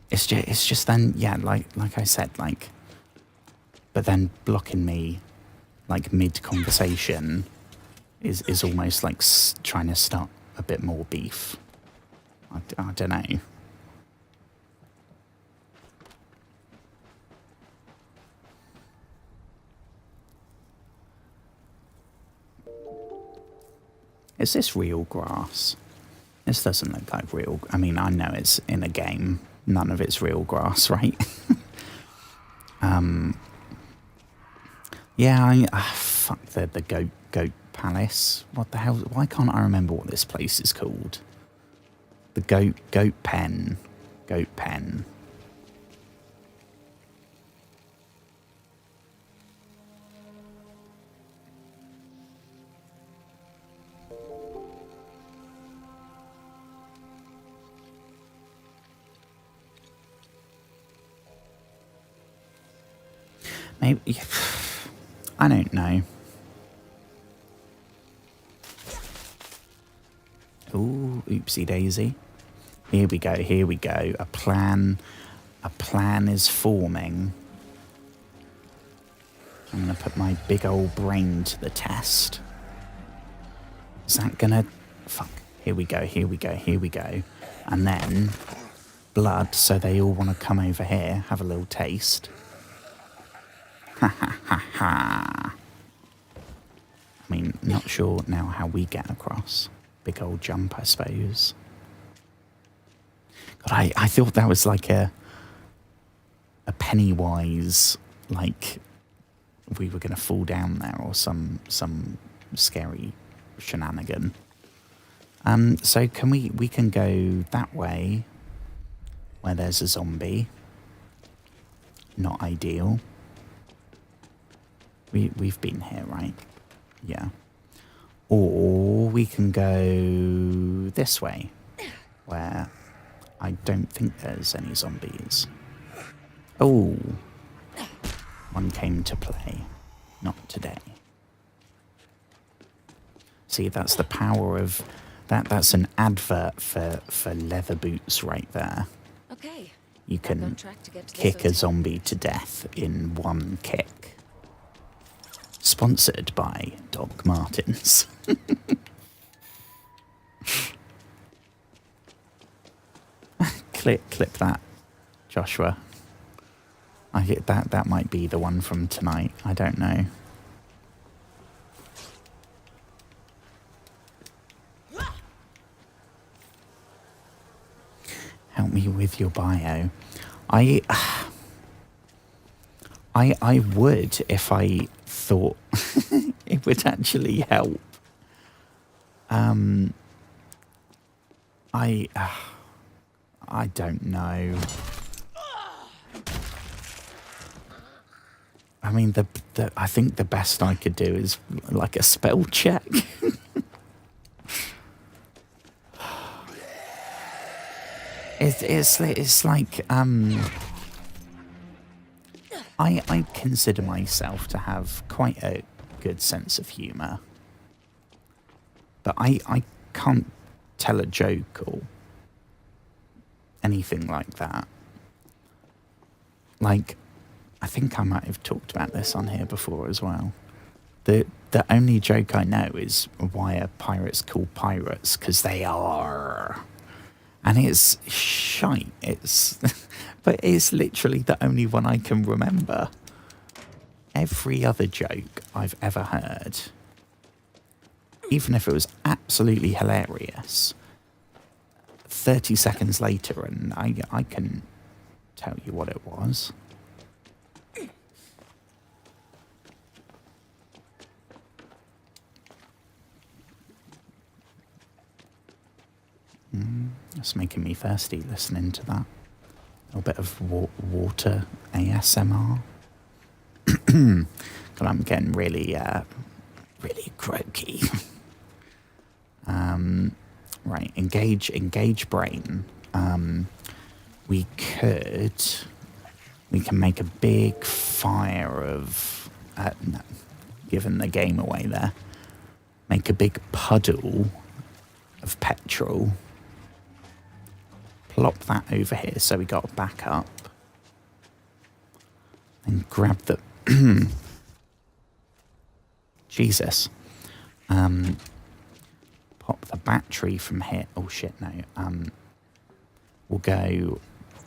It's just then, yeah, like I said, like, but then blocking me, like, mid-conversation is almost like trying to start a bit more beef. I don't know. Is this real grass? This doesn't look like real. I mean, I know it's in a game. None of it's real grass, right? Yeah, fuck the goat palace. What the hell? Why can't I remember what this place is called? The goat pen. Goat pen. Maybe... I don't know. Ooh, oopsie daisy. Here we go, here we go. A plan is forming. I'm going to put my big old brain to the test. Is that going to... Fuck. Here we go, here we go, here we go. And then blood, so they all want to come over here, have a little taste. Ha ha ha ha. I mean, not sure now how we get across. Big old jump, I suppose. God, I thought that was like a Pennywise, like we were going to fall down there or some scary shenanigan. So can we can go that way where there's a zombie. Not ideal. We've been here, right? Yeah. Or we can go this way where I don't think there's any zombies. Oh, one came to play. Not today. See, that's the power of that. That's an advert for leather boots right there. Okay. You can kick a zombie to death in one kick. Sponsored by Doc Martens. Clip that, Joshua. I get that might be the one from tonight. I don't know. Help me with your bio. I would if I thought it would actually help. I don't know. I mean, I think the best I could do is like a spell check. It's like I consider myself to have quite a good sense of humour, but I can't tell a joke or anything like that. Like, I think I might have talked about this on here before as well. The only joke I know is why are pirates called pirates? Because they are. And it's shite. But it's literally the only one I can remember. Every other joke I've ever heard, even if it was absolutely hilarious, 30 seconds later, and I can tell you what it was. It's making me thirsty listening to that. A little bit of water ASMR. God, I'm getting really croaky. Right, engage brain. We can make a big fire of, no, giving the game away there. Make a big puddle of petrol. Plop that over here so we got a backup. And grab the... Jesus. Pop the battery from here. Oh shit, no. We'll go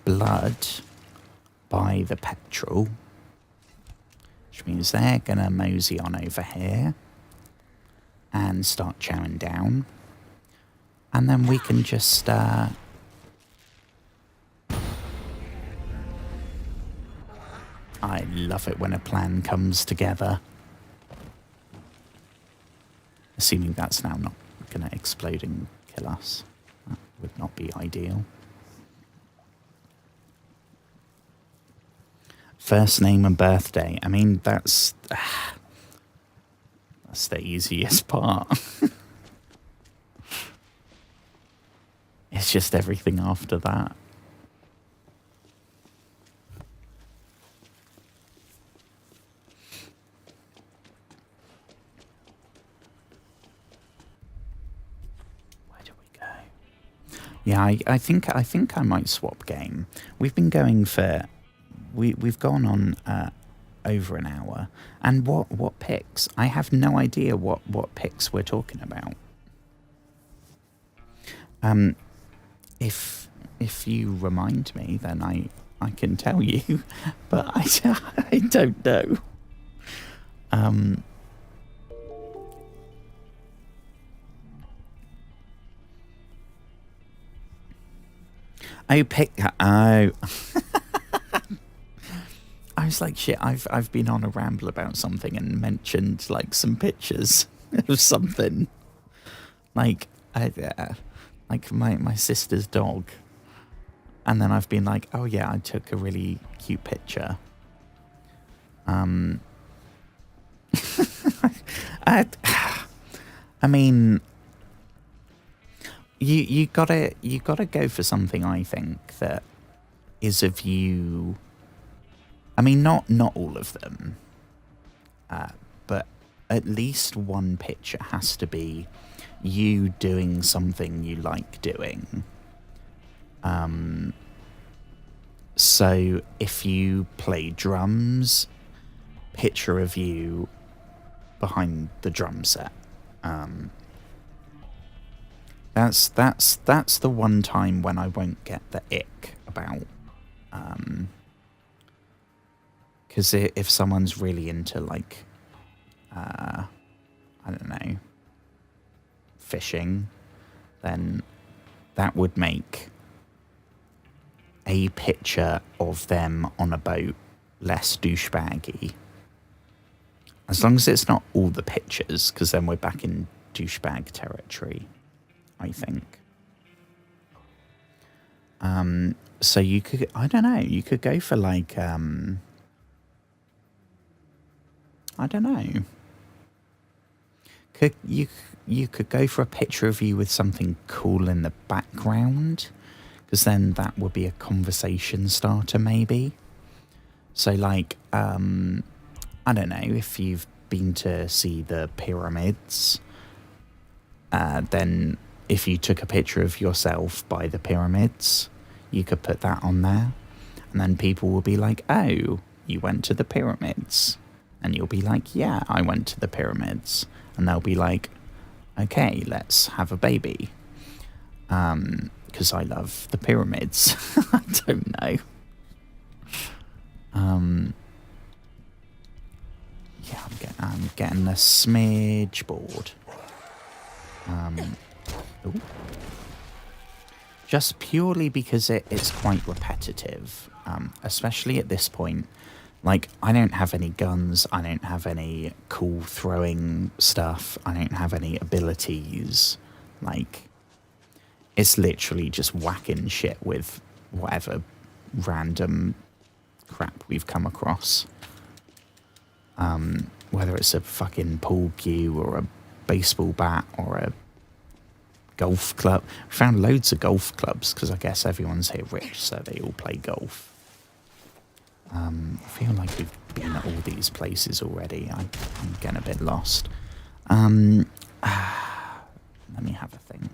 blood by the petrol. Which means they're going to mosey on over here. And start chowing down. And then we can just... I love it when a plan comes together. Assuming that's now not going to explode and kill us. That would not be ideal. First name and birthday. I mean, that's the easiest part. It's just everything after that. Yeah, I think I might swap game. We've been going for we've gone on over an hour. And what picks? I have no idea what picks we're talking about. If you remind me, then I can tell you, but I don't know. Oh, pick. Oh. I was like, shit. I've been on a ramble about something and mentioned like some pictures of something, like like my sister's dog, and then I've been like, oh yeah, I took a really cute picture. I mean, you gotta go for something, I think, that is of you. I mean, not all of them, but at least one picture has to be you doing something you like doing. So if you play drums, picture of you behind the drum set. That's the one time when I won't get the ick about, because if someone's really into like, I don't know, fishing, then that would make a picture of them on a boat less douchebaggy. As long as it's not all the pictures, because then we're back in douchebag territory, I think. So you could, I don't know, you could go for like, I don't know. You could go for a picture of you with something cool in the background, because then that would be a conversation starter, maybe. So like, I don't know, if you've been to see the pyramids, then if you took a picture of yourself by the pyramids, you could put that on there, and then people will be like, oh, you went to the pyramids, and you'll be like, yeah, I went to the pyramids, and they'll be like, okay, let's have a baby, because I love the pyramids. I don't know. Yeah, I'm getting a smidge bored. Ooh. Just purely because it's quite repetitive, especially at this point. Like, I don't have any guns, I don't have any cool throwing stuff, I don't have any abilities. Like, it's literally just whacking shit with whatever random crap we've come across. Whether it's a fucking pool cue or a baseball bat or a golf club. We found loads of golf clubs because I guess everyone's here rich, so they all play golf. I feel like we've been at all these places already. I'm getting a bit lost. Let me have a think.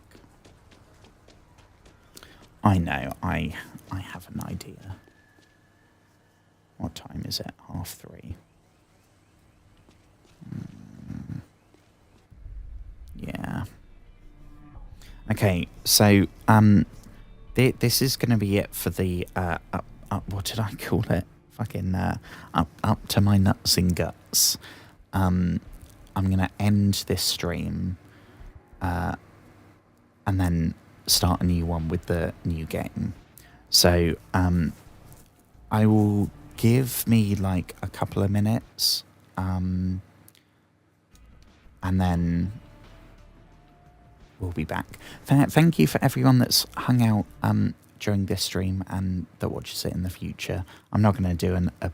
I know, I have an idea. What time is it? 3:30. Yeah. Okay, so this is going to be it for the up. What did I call it? Fucking up to my nuts and guts. I'm going to end this stream, and then start a new one with the new game. So I will give me like a couple of minutes, and then we'll be back. Thank you for everyone that's hung out during this stream and that watches it in the future. I'm not going to do a